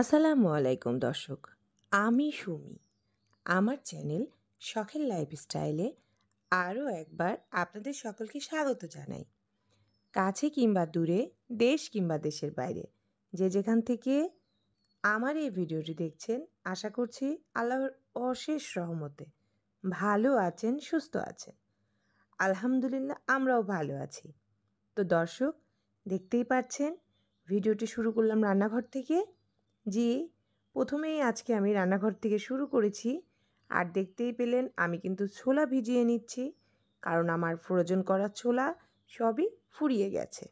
আসসালামু আলাইকুম দর্শক, আমি সুমি। আমার চ্যানেল শখের লাইফস্টাইলে আরও একবার আপনাদের সকলকে স্বাগত জানাই। কাছে কিংবা দূরে, দেশ কিংবা দেশের বাইরে, যে যেখান থেকে আমার এই ভিডিওটি দেখছেন, আশা করছি আল্লাহর অশেষ রহমতে ভালো আছেন, সুস্থ আছেন। আলহামদুলিল্লাহ, আমরাও ভালো আছি। তো দর্শক, দেখতেই পাচ্ছেন ভিডিওটি শুরু করলাম রান্নাঘর থেকে। জি, প্রথমেই আজকে আমি রান্নাঘর থেকে শুরু করেছি। আর দেখতেই পেলেন আমি কিন্তু ছোলা ভিজিয়ে নিচ্ছি, কারণ আমার ফ্রোজেন করা ছোলা সবই ফুরিয়ে গেছে।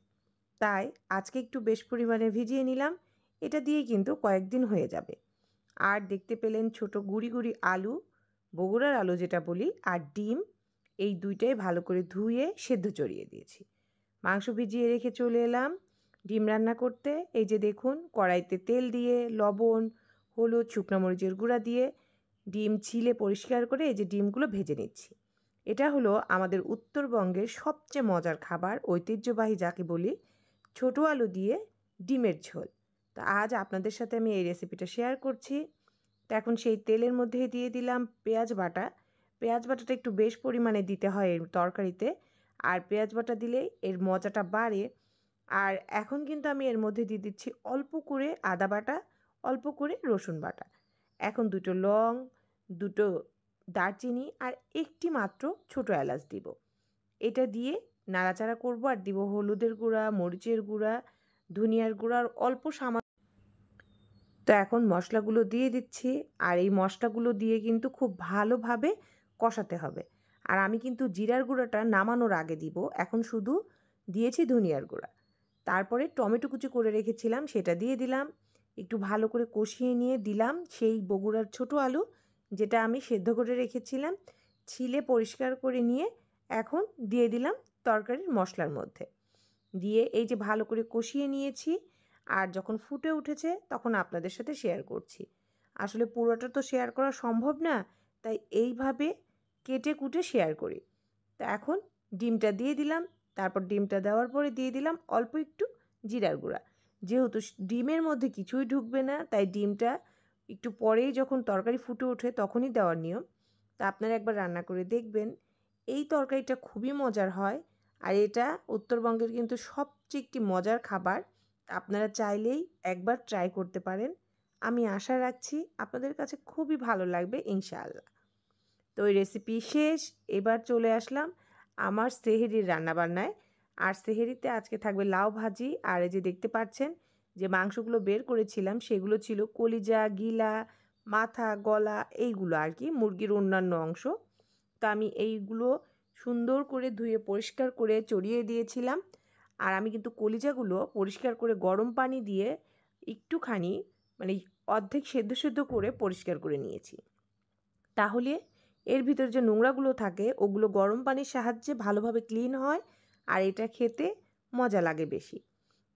তাই আজকে একটু বেশ পরিমাণে ভিজিয়ে নিলাম, এটা দিয়ে কিন্তু কয়েকদিন হয়ে যাবে। আর দেখতে পেলেন ছোট গুঁড়ি গুঁড়ি আলু, বগুড়ার আলু যেটা বলি, আর ডিম, এই দুইটাই ভালো করে ধুয়ে সেদ্ধ চড়িয়ে দিয়েছি। মাংস ভিজিয়ে রেখে চলে এলাম ডিম রান্না করতে। এই যে দেখুন, কড়াইতে তেল দিয়ে লবণ, হলুদ, শুকনো মরিচের গুঁড়া দিয়ে ডিম ছিলে পরিষ্কার করে এই যে ডিমগুলো ভেজে নিচ্ছি। এটা হলো আমাদের উত্তরবঙ্গের সবচেয়ে মজার খাবার, ঐতিহ্যবাহী যাকে বলি, ছোট আলু দিয়ে ডিমের ঝোল। তো আজ আপনাদের সাথে আমি এই রেসিপিটা শেয়ার করছি। তো এখন সেই তেলের মধ্যে দিয়ে দিলাম পেঁয়াজ বাটা। পেঁয়াজ বাটাটা একটু বেশ পরিমাণে দিতে হয় এর তরকারিতে, আর পেঁয়াজ বাটা দিলে এর মজাটা বাড়ে। আর এখন কিন্তু আমি এর মধ্যে দিয়ে দিচ্ছি অল্প করে আদা বাটা, অল্প করে রসুন বাটা। এখন দুটো লং, দুটো দারচিনি আর একটি মাত্র ছোটো এলাচ দিব। এটা দিয়ে নাড়াচাড়া করব, আর দিব হলুদের গুঁড়া, মরিচের গুঁড়া, ধনিয়ার গুঁড়া আর অল্প সামান্য। তো এখন মশলাগুলো দিয়ে দিচ্ছি, আর এই মশলাগুলো দিয়ে কিন্তু খুব ভালোভাবে কষাতে হবে। আর আমি কিন্তু জিরার গুঁড়াটা নামানোর আগে দিব, এখন শুধু দিয়েছি ধনিয়ার গুঁড়া। তারপরে টমেটো কুচি করে রেখেছিলাম সেটা দিয়ে দিলাম, একটু ভালো করে কষিয়ে নিয়ে দিলাম সেই বগুড়ার ছোট আলু যেটা আমি সেদ্ধ করে রেখেছিলাম, ছিলে পরিষ্কার করে নিয়ে এখন দিয়ে দিলাম তরকারির মশলার মধ্যে। দিয়ে এই যে ভালো করে কষিয়ে নিয়েছি, আর যখন ফুটে উঠেছে তখন আপনাদের সাথে শেয়ার করছি। আসলে পুরোটা তো শেয়ার করা সম্ভব না, তাই এইভাবে কেটে কুটে শেয়ার করি। তো এখন ডিমটা দিয়ে দিলাম, তারপর ডিমটা দেওয়ার পরে দিয়ে দিলাম অল্প একটু জিরার গুঁড়া। যেহেতু ডিমের মধ্যে কিছুই ঢুকবে না, তাই ডিমটা একটু পরেই যখন তরকারি ফুটে ওঠে তখনই দেওয়ার নিয়ম। তা আপনারা একবার রান্না করে দেখবেন, এই তরকারিটা খুবই মজার হয়। আর এটা উত্তরবঙ্গের কিন্তু সবচেয়ে একটি মজার খাবার। আপনারা চাইলেই একবার ট্রাই করতে পারেন। আমি আশা রাখছি আপনাদের কাছে খুবই ভালো লাগবে ইনশাআল্লাহ। তো ওই রেসিপি শেষ, এবার চলে আসলাম আমার সেহরির রান্নাবান্নায়। আর সেহরিতে আজকে থাকবে লাউ ভাজি, আর এই যে দেখতে পাচ্ছেন যে মাংসগুলো বের করেছিলাম সেগুলো ছিল কলিজা, গিলা, মাথা, গলা, এইগুলো আর কি, মুরগির অন্যান্য অংশ। তো আমি এইগুলো সুন্দর করে ধুয়ে পরিষ্কার করে চড়িয়ে দিয়েছিলাম। আর আমি কিন্তু কলিজাগুলো পরিষ্কার করে গরম পানি দিয়ে একটুখানি, মানে অর্ধেক সেদ্ধ সেদ্ধ করে পরিষ্কার করে নিয়েছি। তাহলে এর ভিতর যে নোংরাগুলো থাকে ওগুলো গরম পানির সাহায্যে ভালোভাবে ক্লিন হয়, আর এটা খেতে মজা লাগে বেশি।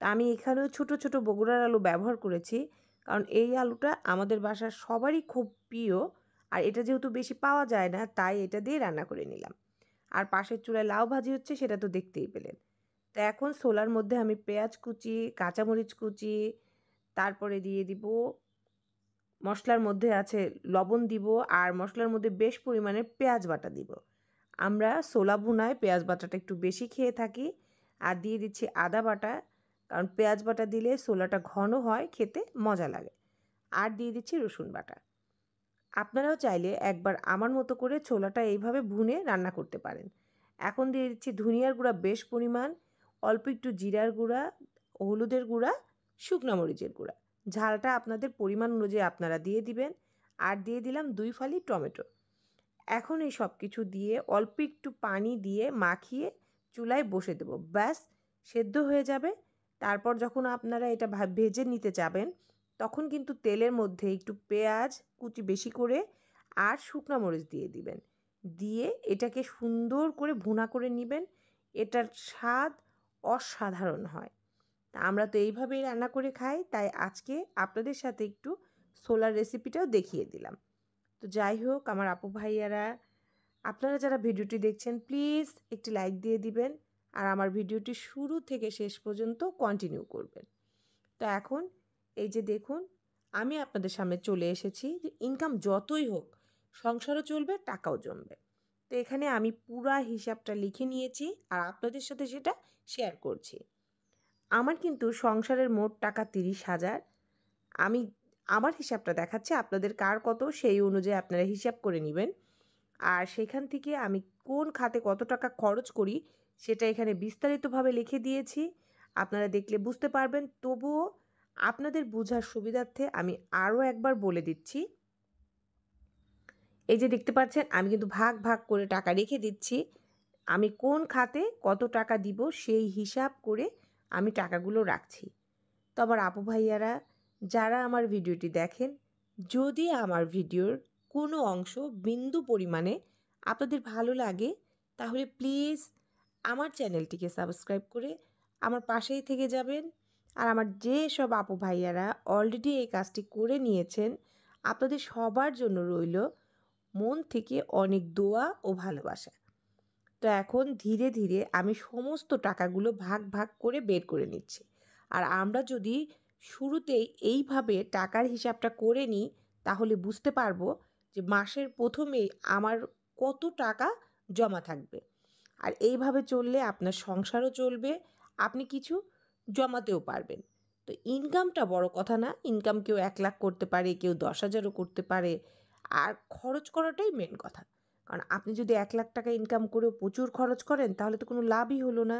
তা আমি এখানেও ছোট ছোট বগুড়ার আলু ব্যবহার করেছি, কারণ এই আলুটা আমাদের বাসার সবারই খুব প্রিয়। আর এটা যেহেতু বেশি পাওয়া যায় না, তাই এটা দিয়ে রান্না করে নিলাম। আর পাশের চুলায় লাউ ভাজি হচ্ছে, সেটা তো দেখতেই পেলেন। তো এখন ছোলার মধ্যে আমি পেঁয়াজ কুচি, কাঁচামরিচ কুচি, তারপরে দিয়ে দিব মশলার মধ্যে আছে লবণ দিব, আর মশলার মধ্যে বেশ পরিমাণে পেঁয়াজ বাটা দিব। আমরা ছোলা ভুনায় পেঁয়াজ বাটাটা একটু বেশি খেয়ে থাকি। আর দিয়ে দিচ্ছি আদা বাটা, কারণ পেঁয়াজ বাটা দিলে ছোলাটা ঘন হয়, খেতে মজা লাগে। আর দিয়ে দিচ্ছি রসুন বাটা। আপনারাও চাইলে একবার আমার মতো করে ছোলাটা এইভাবে ভুনে রান্না করতে পারেন। এখন দিয়ে দিচ্ছি ধনিয়ার গুঁড়া বেশ পরিমাণ, অল্প একটু জিরার গুঁড়া, হলুদের গুঁড়া, শুকনো মরিচের গুঁড়া। ঝালটা আপনাদের পরিমাণ অনুযায়ী আপনারা দিয়ে দিবেন। আর দিয়ে দিলাম 2 ফালি টমেটো। এখন এই সব কিছু দিয়ে অল্প একটু পানি দিয়ে মাখিয়ে চুলায় বসে দেবো, ব্যাস সেদ্ধ হয়ে যাবে। তারপর যখন আপনারা এটা ভেজে নিতে যাবেন, তখন কিন্তু তেলের মধ্যে একটু পেঁয়াজ কুচি বেশি করে আর শুকনো মরিচ দিয়ে দিবেন, দিয়ে এটাকে সুন্দর করে ভুনা করে নেবেন। এটার স্বাদ অসাধারণ হয়। তা আমরা তো এইভাবেই রান্না করে খাই, তাই আজকে আপনাদের সাথে একটু ছোলার রেসিপিটাও দেখিয়ে দিলাম। তো যাই হোক আমার আপু ভাইয়ারা, আপনারা যারা ভিডিওটি দেখছেন প্লিজ একটি লাইক দিয়ে দিবেন, আর আমার ভিডিওটি শুরু থেকে শেষ পর্যন্ত কন্টিনিউ করবেন। তো এখন এই যে দেখুন, আমি আপনাদের সামনে চলে এসেছি যে ইনকাম যতই হোক সংসারও চলবে, টাকাও জমবে। তো এখানে আমি পুরা হিসাবটা লিখে নিয়েছি আর আপনাদের সাথে সেটা শেয়ার করছি। আমার কিন্তু সংসারের মোট টাকা 30,000। আমি আমার হিসাবটা দেখাচ্ছি, আপনাদের কার কত সেই অনুযায়ী আপনারা হিসাব করে নেবেন। আর সেখান থেকে আমি কোন খাতে কত টাকা খরচ করি সেটা এখানে বিস্তারিতভাবে লিখে দিয়েছি, আপনারা দেখলে বুঝতে পারবেন। তবুও আপনাদের বোঝার সুবিধার্থে আমি আরও একবার বলে দিচ্ছি। এই যে দেখতে পাচ্ছেন আমি কিন্তু ভাগ ভাগ করে টাকা রেখে দিচ্ছি। আমি কোন খাতে কত টাকা দিব সেই হিসাব করে আমি টাকাগুলো রাখছি। তো আমার আপু ভাইয়ারা যারা আমার ভিডিওটি দেখেন, যদি আমার ভিডিওর কোনো অংশ বিন্দু পরিমাণে আপনাদের ভালো লাগে তাহলে প্লিজ আমার চ্যানেলটিকে সাবস্ক্রাইব করে আমার পাশেই থেকে যাবেন। আর আমার যেসব আপু ভাইয়ারা অলরেডি এই কাজটি করে নিয়েছেন, আপনাদের সবার জন্য রইল মন থেকে অনেক দোয়া ও ভালোবাসা। তো এখন ধীরে ধীরে আমি সমস্ত টাকাগুলো ভাগ ভাগ করে বের করে নিচ্ছি। আর আমরা যদি শুরুতেই এইভাবে টাকার হিসাবটা করে নিই তাহলে বুঝতে পারবো যে মাসের প্রথমেই আমার কত টাকা জমা থাকবে। আর এইভাবে চললে আপনার সংসারও চলবে, আপনি কিছু জমাতেও পারবেন। তো ইনকামটা বড় কথা না, ইনকাম কেউ 1 লাখ করতে পারে, কেউ 10,000ও করতে পারে। আর খরচ করাটাই মেন কথা। কারণ আপনি যদি 1 লাখ টাকা ইনকাম করেও প্রচুর খরচ করেন তাহলে তো কোনো লাভই হলো না।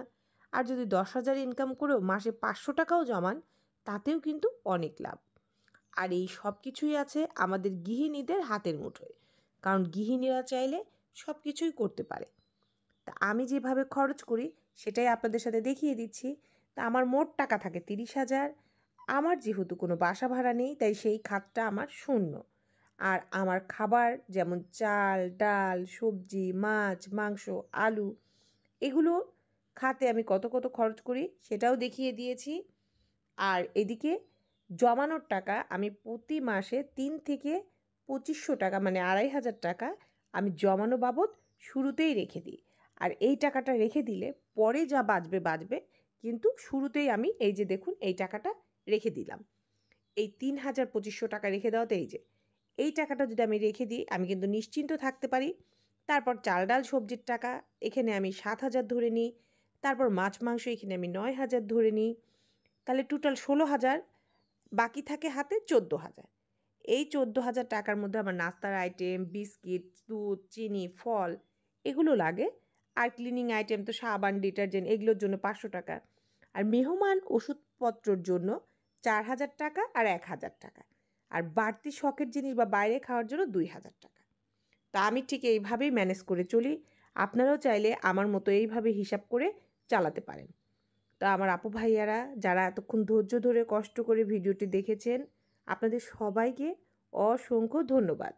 আর যদি 10,000 ইনকাম করেও মাসে 500 টাকাও জমান তাতেও কিন্তু অনেক লাভ। আর এই সব কিছুই আছে আমাদের গৃহিণীদের হাতের মুঠোয়। কারণ গৃহিণীরা চাইলে সব কিছুই করতে পারে। তা আমি যেভাবে খরচ করি সেটাই আপনাদের সাথে দেখিয়ে দিচ্ছি। তা আমার মোট টাকা থাকে 30,000। আমার যেহেতু কোনো বাসা ভাড়া নেই তাই সেই খাতটা আমার শূন্য। আর আমার খাবার যেমন চাল, ডাল, সবজি, মাছ, মাংস, আলু এগুলো খাতে আমি কত কত খরচ করি সেটাও দেখিয়ে দিয়েছি। আর এদিকে জমানোর টাকা আমি প্রতি মাসে 3 থেকে 2500 টাকা মানে 2,500 টাকা আমি জমানো বাবদ শুরুতেই রেখে দিই। আর এই টাকাটা রেখে দিলে পরে যা বাঁচবে বাঁচবে, কিন্তু শুরুতেই আমি এই যে দেখুন এই টাকাটা রেখে দিলাম। এই 3,2500 টাকা রেখে দেওয়াতে এই টাকাটা যদি আমি রেখে দিই আমি কিন্তু নিশ্চিন্ত থাকতে পারি। তারপর চাল ডাল সবজির টাকা এখানে আমি 7,000 ধরে নিই। তারপর মাছ মাংস এখানে আমি 9,000 ধরে নিই। তাহলে টোটাল 16,000, বাকি থাকে হাতে 14,000। এই 14,000 টাকার মধ্যে আমার নাস্তার আইটেম, বিস্কিট, দুধ, চিনি, ফল এগুলো লাগে। আর ক্লিনিং আইটেম তো সাবান, ডিটারজেন্ট এগুলোর জন্য 500 টাকা। আর মেহমান ওষুধপত্রর জন্য 4,000 টাকা আর 1,000 টাকা। আর বাড়তি শখের জিনিস বা বাইরে খাওয়ার জন্য 2,000 টাকা। তা আমি ঠিক এইভাবেই ম্যানেজ করে চলি। আপনারাও চাইলে আমার মতো এইভাবে হিসাব করে চালাতে পারেন। তা আমার আপু ভাইয়ারা যারা এতক্ষণ ধৈর্য ধরে কষ্ট করে ভিডিওটি দেখেছেন, আপনাদের সবাইকে অসংখ্য ধন্যবাদ।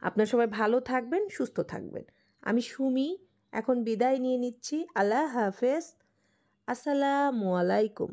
আপনারা সবাই ভালো থাকবেন, সুস্থ থাকবেন। আমি সুমি এখন বিদায় নিয়ে নিচ্ছি। আল্লাহ হাফেজ। আসসালামু আলাইকুম।